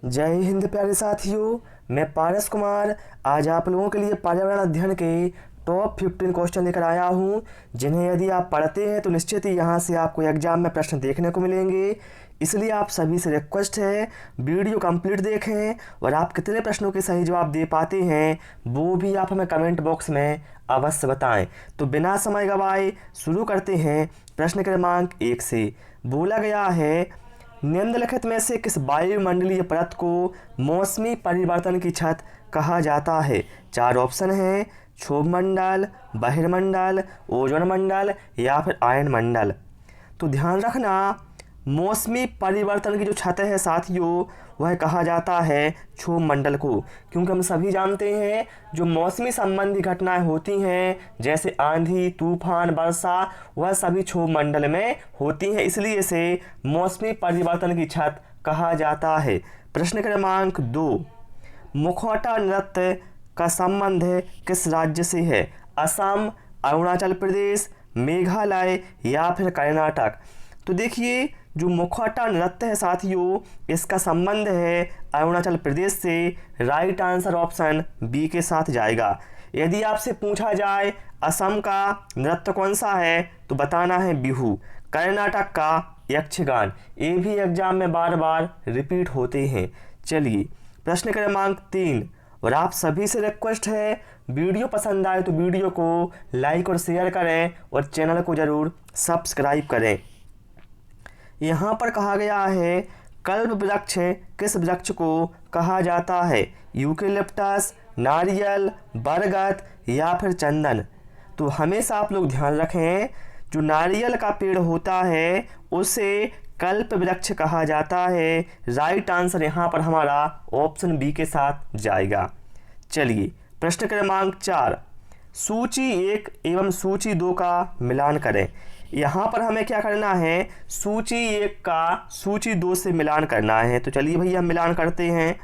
जय हिंद प्यारे साथियों, मैं पारस कुमार आज आप लोगों के लिए पर्यावरण अध्ययन के टॉप 15 क्वेश्चन लेकर आया हूं, जिन्हें यदि आप पढ़ते हैं तो निश्चित ही यहां से आपको एग्जाम में प्रश्न देखने को मिलेंगे। इसलिए आप सभी से रिक्वेस्ट है वीडियो कंप्लीट देखें और आप कितने प्रश्नों के सही जवाब दे पाते हैं वो भी आप हमें कमेंट बॉक्स में अवश्य बताएं। तो बिना समय गवाए शुरू करते हैं। प्रश्न क्रमांक 1 से बोला गया है, निम्नलिखित में से किस वायुमंडलीय परत को मौसमी परिवर्तन की छत कहा जाता है। 4 ऑप्शन हैं, क्षोभमंडल, बहिर्मंडल, ओजोन मंडल या फिर आयन मंडल। तो ध्यान रखना, मौसमी परिवर्तन की जो छत है साथियों वह कहा जाता है क्षोभमंडल को, क्योंकि हम सभी जानते हैं जो मौसमी संबंधी घटनाएं होती हैं जैसे आंधी, तूफान, वर्षा, वह सभी क्षोभमंडल में होती हैं, इसलिए इसे मौसमी परिवर्तन की छत कहा जाता है। प्रश्न क्रमांक 2, मुखौटा नृत्य का संबंध किस राज्य से है। असम, अरुणाचल प्रदेश, मेघालय या फिर कर्नाटक। तो देखिए, जो मुखौटा नृत्य है साथियों इसका संबंध है अरुणाचल प्रदेश से। राइट आंसर ऑप्शन बी के साथ जाएगा। यदि आपसे पूछा जाए असम का नृत्य कौन सा है तो बताना है बिहू। कर्नाटक का यक्षगान। ये भी एग्जाम में बार बार रिपीट होते हैं। चलिए प्रश्न क्रमांक 3, और आप सभी से रिक्वेस्ट है वीडियो पसंद आए तो वीडियो को लाइक और शेयर करें और चैनल को ज़रूर सब्सक्राइब करें। यहाँ पर कहा गया है, कल्प वृक्ष किस वृक्ष को कहा जाता है। यूकेलिप्टस, नारियल, बरगद या फिर चंदन। तो हमेशा आप लोग ध्यान रखें, जो नारियल का पेड़ होता है उसे कल्प वृक्ष कहा जाता है। राइट आंसर यहाँ पर हमारा ऑप्शन बी के साथ जाएगा। चलिए प्रश्न क्रमांक 4, सूची 1 एवं सूची 2 का मिलान करें। यहाँ पर हमें क्या करना है, सूची 1 का सूची 2 से मिलान करना है। तो चलिए भैया हम मिलान करते हैं।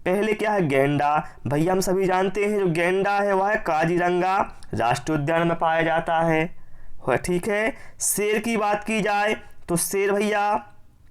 पहले क्या है, गेंडा। भैया हम सभी जानते हैं जो गेंडा है वह काजीरंगा राष्ट्रीय उद्यान में पाया जाता है, ठीक है। शेर की बात की जाए तो शेर भैया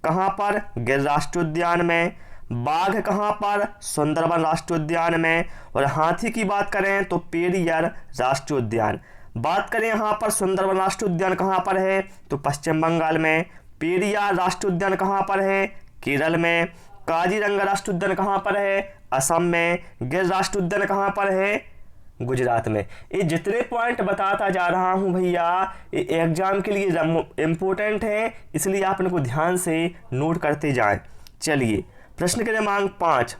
कहाँ पर, गिर राष्ट्रीय उद्यान में। बाघ कहाँ पर, सुंदरबन राष्ट्रीय उद्यान में। और हाथी की बात करें तो पेरियर राष्ट्रीय उद्यान। बात करें यहाँ पर सुंदरबन राष्ट्रीय उद्यान कहाँ पर है तो पश्चिम बंगाल में। पेरियार राष्ट्रीय उद्यान कहाँ पर है, केरल में। काजीरंगा राष्ट्रीय उद्यान कहाँ पर है, असम में। गिर राष्ट्रीय उद्यान कहाँ पर है, गुजरात में। ये जितने पॉइंट बताता जा रहा हूँ भैया ये एग्जाम के लिए इम्पोर्टेंट है, इसलिए आप इनको ध्यान से नोट करते जाएं। चलिए प्रश्न क्रमांक 5,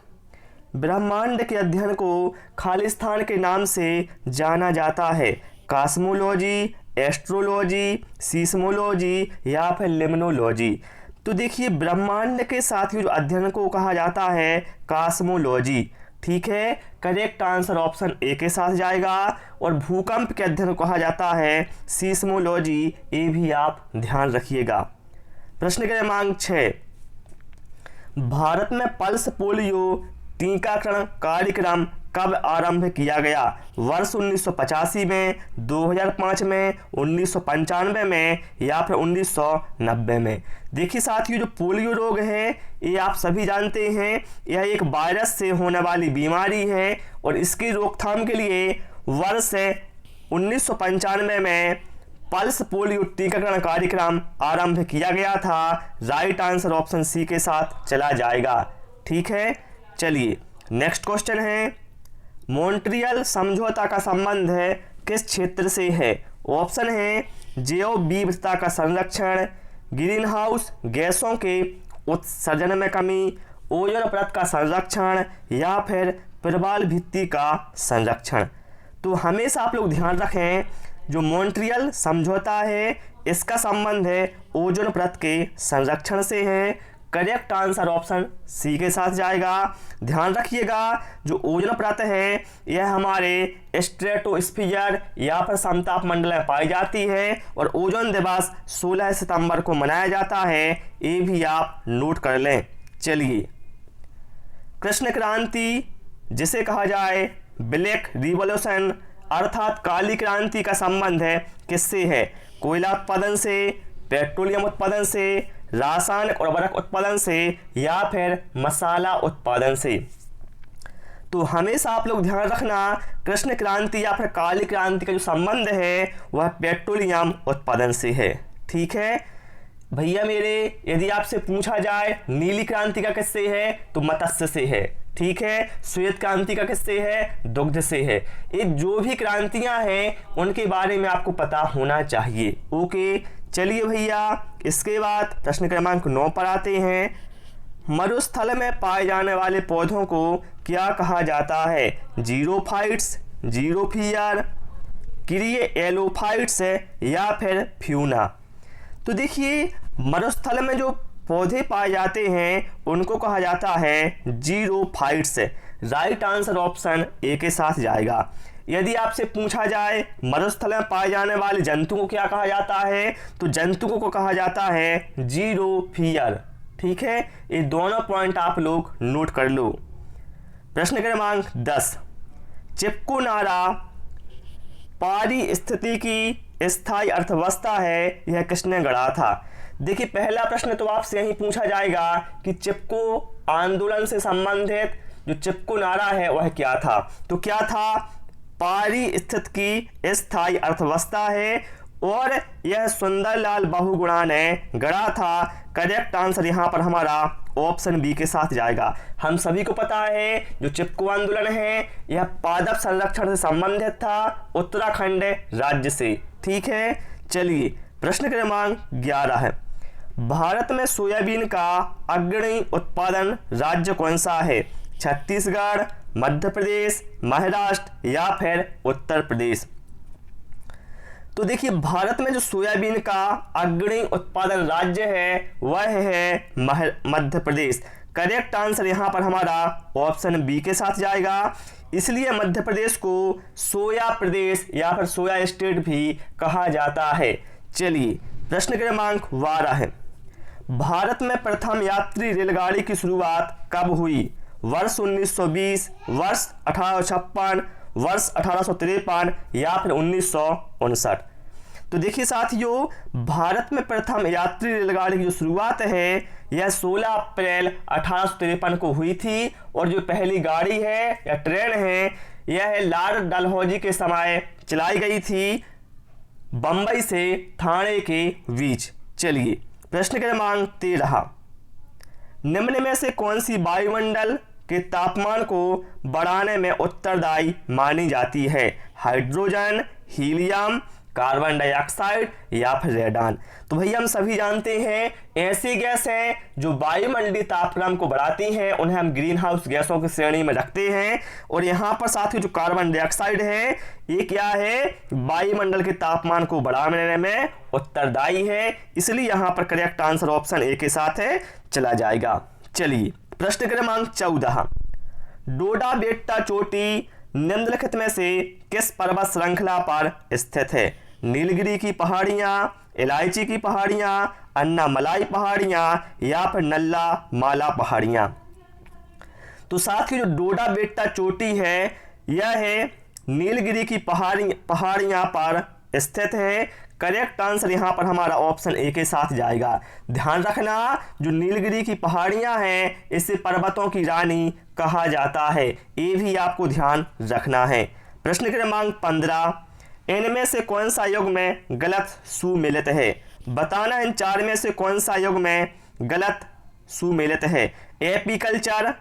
ब्रह्मांड के अध्ययन को खालिस्तान के नाम से जाना जाता है। कॉस्मोलॉजी, एस्ट्रोलॉजी, सीस्मोलॉजी या फिर लिम्नोलॉजी। तो देखिए, ब्रह्मांड के साथ ही जो अध्ययन को कहा जाता है कॉस्मोलॉजी, ठीक है। करेक्ट आंसर ऑप्शन ए के साथ जाएगा। और भूकंप के अध्ययन को कहा जाता है सीस्मोलॉजी, ये भी आप ध्यान रखिएगा। प्रश्न क्रमांक 6, भारत में पल्स पोलियो टीकाकरण कार्यक्रम कब आरंभ किया गया। वर्ष 1985 में, 2005 में, 1995 में या फिर 1990 में। देखिए साथियों, जो पोलियो रोग है ये आप सभी जानते हैं यह एक वायरस से होने वाली बीमारी है और इसकी रोकथाम के लिए वर्ष 1995 में पल्स पोलियो टीकाकरण कार्यक्रम आरंभ किया गया था। राइट आंसर ऑप्शन सी के साथ चला जाएगा, ठीक है। चलिए नेक्स्ट क्वेश्चन है, मॉन्ट्रियल समझौता का संबंध है किस क्षेत्र से है। ऑप्शन है जैव विविधता का संरक्षण, ग्रीन हाउस गैसों के उत्सर्जन में कमी, ओजोन परत का संरक्षण या फिर प्रवाल भित्ति का संरक्षण। तो हमेशा आप लोग ध्यान रखें, जो मॉन्ट्रियल समझौता है इसका संबंध है ओजोन परत के संरक्षण से है। करेक्ट आंसर ऑप्शन सी के साथ जाएगा। ध्यान रखिएगा, जो ओजोन परत है यह हमारे स्ट्रेटोस्फीयर या फिर समताप मंडल में पाई जाती है और ओजोन दिवस 16 सितंबर को मनाया जाता है, ये भी आप नोट कर लें। चलिए कृष्ण क्रांति जिसे कहा जाए ब्लैक रिवॉल्यूशन अर्थात काली क्रांति का संबंध है किससे है। कोयला उत्पादन से, पेट्रोलियम उत्पादन से, रासायनिक उर्वरक उत्पादन से या फिर मसाला उत्पादन से। तो हमेशा आप लोग ध्यान रखना, कृष्ण क्रांति या फिर काली क्रांति का जो संबंध है वह पेट्रोलियम उत्पादन से है। ठीक है भैया मेरे, यदि आपसे पूछा जाए नीली क्रांति का किससे है तो मत्स्य से है। ठीक है, श्वेत क्रांति का किससे है, दुग्ध से है। ये जो भी क्रांतियां हैं उनके बारे में आपको पता होना चाहिए। ओके, चलिए भैया इसके बाद प्रश्न क्रमांक 9 पर आते हैं। मरुस्थल में पाए जाने वाले पौधों को क्या कहा जाता है? जीरोफाइट्स, जीरोफियर, क्रिएलोफाइट्स या फिर फ्यूना। तो देखिए मरुस्थल में जो पौधे पाए जाते हैं उनको कहा जाता है xerophytes. Right answer option A के साथ जाएगा। यदि आपसे पूछा जाए मरुस्थल में पाए जाने वाले जंतुओं को क्या कहा जाता है तो जंतुओं को कहा जाता है जीरोफियर। ठीक है, ये दोनों पॉइंट आप लोग नोट कर लो। प्रश्न क्रमांक 10, चिपको नारा पारिस्थितिकी की स्थायी अर्थव्यवस्था है, यह किसने गढ़ा था? देखिए पहला प्रश्न तो आपसे यही पूछा जाएगा कि चिपको आंदोलन से संबंधित जो चिपको नारा है वह क्या था? तो क्या था? पारिस्थितिकी स्थायी अर्थव्यवस्था है और यह सुंदरलाल बहुगुणा ने गढ़ा था। करेक्ट आंसर यहाँ पर हमारा ऑप्शन बी के साथ जाएगा। हम सभी को पता है जो चिपको आंदोलन है यह पादप संरक्षण से संबंधित था उत्तराखंड राज्य से। ठीक है, चलिए प्रश्न क्रमांक 11 है। भारत में सोयाबीन का अग्रणी उत्पादन राज्य कौन सा है? छत्तीसगढ़, मध्य प्रदेश, महाराष्ट्र या फिर उत्तर प्रदेश। तो देखिए भारत में जो सोयाबीन का अग्रणी उत्पादन राज्य है वह है मध्य प्रदेश। करेक्ट आंसर यहाँ पर हमारा ऑप्शन बी के साथ जाएगा। इसलिए मध्य प्रदेश को सोया प्रदेश या फिर सोया स्टेट भी कहा जाता है। चलिए प्रश्न क्रमांक 12 है। भारत में प्रथम यात्री रेलगाड़ी की शुरुआत कब हुई? वर्ष 1920, वर्ष 1856, वर्ष 1853 या फिर 1959। तो देखिए साथियों भारत में प्रथम यात्री रेलगाड़ी की जो शुरुआत है यह 16 अप्रैल 1853 को हुई थी और जो पहली गाड़ी है या ट्रेन है यह लॉर्ड डलहौजी के समय चलाई गई थी बंबई से ठाणे के बीच। चलिए प्रश्न क्रमांक 13, निम्न में से कौन सी वायुमंडल के तापमान को बढ़ाने में उत्तरदायी मानी जाती है? हाइड्रोजन, हीलियम, कार्बन डाइऑक्साइड या फिर रेडान। तो भैया हम सभी जानते हैं ऐसी गैस है जो वायुमंडलीय तापक्रम को बढ़ाती हैं, उन्हें हम ग्रीन हाउस गैसों की श्रेणी में रखते हैं। और यहाँ पर साथ ही जो कार्बन डाइऑक्साइड है ये क्या है? वायुमंडल के तापमान को बढ़ाने में उत्तरदायी है। इसलिए यहाँ पर करेक्ट आंसर ऑप्शन ए के साथ है चला जाएगा। चलिए प्रश्न क्रमांक 14, डोडा बेट्टा चोटी निम्नलिखित में से किस पर्वत श्रृंखला पर स्थित है? नीलगिरी की पहाड़ियां, इलायची की पहाड़ियां, अन्नामलाई पहाड़ियां या फिर नल्ला माला पहाड़ियां। तो साथ ही जो डोडा बेट्टा चोटी है यह है नीलगिरी की पहाड़ियां पर स्थित है। करेक्ट आंसर यहाँ पर हमारा ऑप्शन ए के साथ जाएगा। ध्यान रखना जो नीलगिरी की पहाड़ियां हैं इसे पर्वतों की रानी कहा जाता है, ये भी आपको ध्यान रखना है। प्रश्न क्रमांक 15, इनमें से कौन सा युग में गलत सुमेलित है? बताना इन चार में से कौन सा युग में गलत सुमेलित है? एपीकल्चर,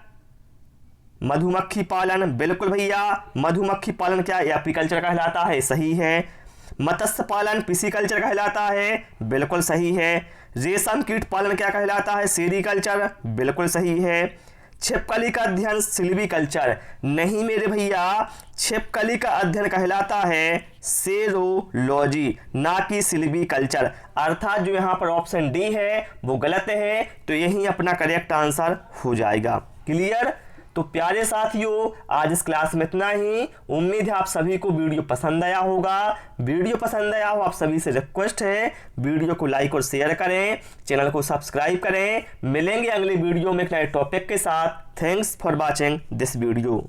मधुमक्खी पालन, बिल्कुल भैया मधुमक्खी पालन क्या एपीकल्चर कहलाता है? सही है। मत्स्य पालन पिसीकल्चर कहलाता है? बिल्कुल सही है। रेशम कीट पालन क्या कहलाता है? सेरीकल्चर, बिल्कुल सही है। छिपकली का अध्ययन सिल्वीकल्चर? नहीं मेरे भैया, छिपकली का अध्ययन कहलाता है सेरोलॉजी, ना कि सिल्वीकल्चर। अर्थात जो यहाँ पर ऑप्शन डी है वो गलत है, तो यही अपना करेक्ट आंसर हो जाएगा। क्लियर? तो प्यारे साथियों आज इस क्लास में इतना ही। उम्मीद है आप सभी को वीडियो पसंद आया होगा। वीडियो पसंद आया हो आप सभी से रिक्वेस्ट है वीडियो को लाइक और शेयर करें, चैनल को सब्सक्राइब करें। मिलेंगे अगले वीडियो में एक नए टॉपिक के साथ। Thanks for watching this video.